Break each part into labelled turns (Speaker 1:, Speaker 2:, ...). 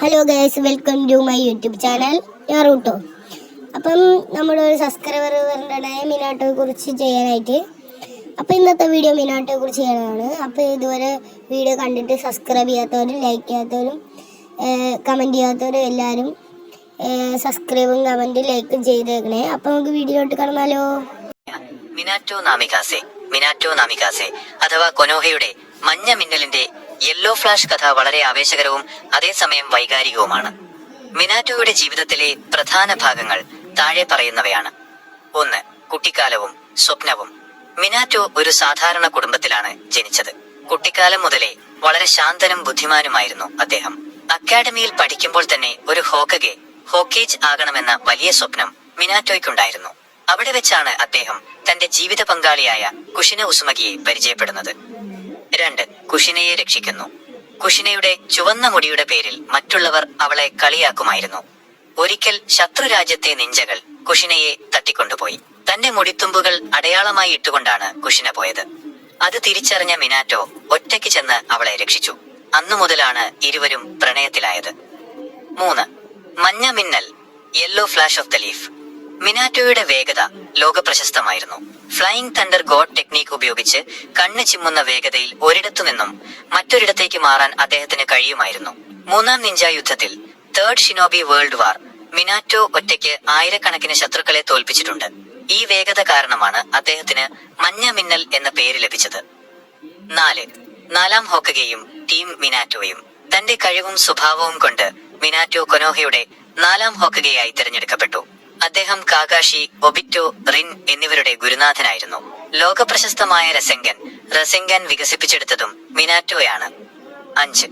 Speaker 1: Hello guys, welcome to my YouTube channel Naruto. അപ്പം നമ്മുടെ ഒരു സബ്സ്ക്രൈബർ പറഞ്ഞിട്ടുണ്ടായ മിനാട്ടോയെ കുറിച്ച് ചെയ്യാനായിട്ട്. അപ്പം ഇന്നത്തെ വീഡിയോ മിനാട്ടോയെ കുറിച്ച് ചെയ്യാനാണ്. അപ്പോൾ ഇതുവരെ വീഡിയോ കണ്ടിട്ട് സബ്സ്ക്രൈബ് ചെയ്യാത്തവരും ലൈക്ക് ചെയ്യാത്തവരും കമൻറ്റ് ചെയ്യാത്തവരും എല്ലാവരും സബ്സ്ക്രൈബും കമൻറ്റും ലൈക്കും ചെയ്തേക്കണേ. അപ്പോൾ നമുക്ക് വീഡിയോയിലോട്ട് കടന്നാലോ.
Speaker 2: മിനാറ്റോ നാമികാസെ അഥവാ കൊനോഹയുടെ മഞ്ഞ മിന്നലിന്റെ യെല്ലോ ഫ്ലാഷ് കഥ വളരെ ആവേശകരവും അതേസമയം വൈകാരികവുമാണ്. മിനാറ്റോയുടെ ജീവിതത്തിലെ പ്രധാന ഭാഗങ്ങൾ താഴെ പറയുന്നവയാണ്. 1. കുട്ടിക്കാലവും സ്വപ്നവും. മിനാറ്റോ ഒരു സാധാരണ കുടുംബത്തിലാണ് ജനിച്ചത്. കുട്ടിക്കാലം മുതലേ വളരെ ശാന്തനും ബുദ്ധിമാനുമായിരുന്നു അദ്ദേഹം. അക്കാഡമിയിൽ പഠിക്കുമ്പോൾ തന്നെ ഒരു ഹോക്കേജ് ആകണമെന്ന വലിയ സ്വപ്നം മിനാറ്റോയ്ക്കുണ്ടായിരുന്നു. അവിടെ വെച്ചാണ് അദ്ദേഹം തന്റെ ജീവിത പങ്കാളിയായ കുഷിന ഉസുമകിയെ പരിചയപ്പെടുന്നത്. 2. കുഷിനയെ രക്ഷിക്കുന്നു. കുഷിനയുടെ ചുവന്ന മുടിയുടെ പേരിൽ മറ്റുള്ളവർ അവളെ കളിയാക്കുമായിരുന്നു. ഒരിക്കൽ ശത്രുരാജ്യത്തെ നിഞ്ചകൾ കുഷിനയെ തട്ടിക്കൊണ്ടുപോയി. തന്റെ മുടിത്തുമ്പുകൾ അടയാളമായി ഇട്ടുകൊണ്ടാണ് കുഷിന പോയത്. അത് തിരിച്ചറിഞ്ഞ മിനാറ്റോ ഒറ്റയ്ക്ക് ചെന്ന് അവളെ രക്ഷിച്ചു. അന്നു മുതലാണ് ഇരുവരും പ്രണയത്തിലായത്. 3. മഞ്ഞ മിന്നൽ, yellow flash of the leaf. മിനാറ്റോയുടെ വേഗത ലോകപ്രശസ്തമായിരുന്നു. ഫ്ലൈയിങ് തണ്ടർ ഗോഡ് ടെക്നിക് ഉപയോഗിച്ച് കണ്ണ് ചിമ്മുന്ന വേഗതയിൽ ഒരിടത്തു നിന്നും മറ്റൊരിടത്തേക്ക് മാറാൻ അദ്ദേഹത്തിന് കഴിയുമായിരുന്നു. 3-ാം നിഞ്ച യുദ്ധത്തിൽ third shinobi world war Minato ഒറ്റയ്ക്ക് ആയിരക്കണക്കിന് ശത്രുക്കളെ തോൽപ്പിച്ചിട്ടുണ്ട്. ഈ വേഗത കാരണമാണ് അദ്ദേഹത്തിന് മഞ്ഞ മിന്നൽ എന്ന പേര് ലഭിച്ചത്. 4. 4-ാം ഹോക്കഗെയും ടീം മിനാറ്റോയും. തന്റെ കഴിവും സ്വഭാവവും കൊണ്ട് മിനാറ്റോ കൊനോഹയുടെ 4-ാം ഹോക്കഗെയായി തിരഞ്ഞെടുക്കപ്പെട്ടു. അദ്ദേഹം കാകാഷി, ഒബിറ്റോ, റിൻ എന്നിവരുടെ ഗുരുനാഥനായിരുന്നു. ലോകപ്രശസ്തമായ റസെങ്കൻ വികസിപ്പിച്ചെടുത്തതും മിനാറ്റോയാണ്. 5.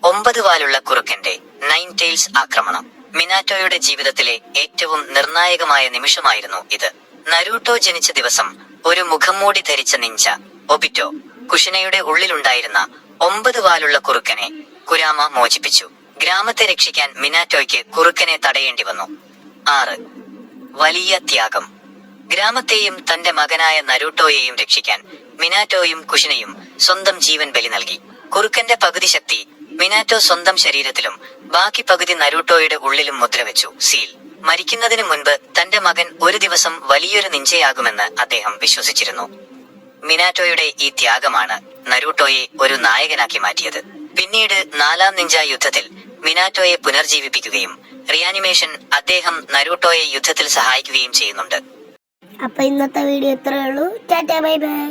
Speaker 2: 9 വാലുള്ള കുറുക്കന്റെ 9 ടെയിൽസ് ആക്രമണം. മിനാറ്റോയുടെ ജീവിതത്തിലെ ഏറ്റവും നിർണായകമായ നിമിഷമായിരുന്നു ഇത്. നരൂട്ടോ ജനിച്ച ദിവസം ഒരു മുഖംമൂടി ധരിച്ച നിഞ്ച ഒബിറ്റോ കുഷിനയുടെ ഉള്ളിലുണ്ടായിരുന്ന 9 വാലുള്ള കുറുക്കനെ കുരാമ മോചിപ്പിച്ചു. ഗ്രാമത്തെ രക്ഷിക്കാൻ മിനാറ്റോയ്ക്ക് കുറുക്കനെ തടയേണ്ടി വന്നു. 6. വലിയ ത്യാഗം. ഗ്രാമത്തെയും തന്റെ മകനായ നരൂട്ടോയെയും രക്ഷിക്കാൻ മിനാറ്റോയും കുഷിനയും സ്വന്തം ജീവൻ ബലി നൽകി. കുറുക്കന്റെ പകുതി ശക്തി മിനാറ്റോ സ്വന്തം ശരീരത്തിലും ബാക്കി പകുതി നരൂട്ടോയുടെ ഉള്ളിലും മുദ്രവെച്ചു. സീൽ. മരിക്കുന്നതിന് മുൻപ് തന്റെ മകൻ ഒരു ദിവസം വലിയൊരു നിഞ്ചയാകുമെന്ന് അദ്ദേഹം വിശ്വസിച്ചിരുന്നു. മിനാറ്റോയുടെ ഈ ത്യാഗമാണ് നരൂട്ടോയെ ഒരു നായകനാക്കി മാറ്റിയത്. പിന്നീട് 4-ാം നിഞ്ച യുദ്ധത്തിൽ മിനാറ്റോയെ പുനർജീവിപ്പിക്കുകയും റിയാനിമേഷൻ അദ്ദേഹം നരൂട്ടോയെ യുദ്ധത്തിൽ സഹായിക്കുകയും ചെയ്യുന്നുണ്ട്.
Speaker 1: അപ്പൊ ഇന്നത്തെ വീഡിയോ ഇത്രയേ ഉള്ളൂ. Tata, bye bye.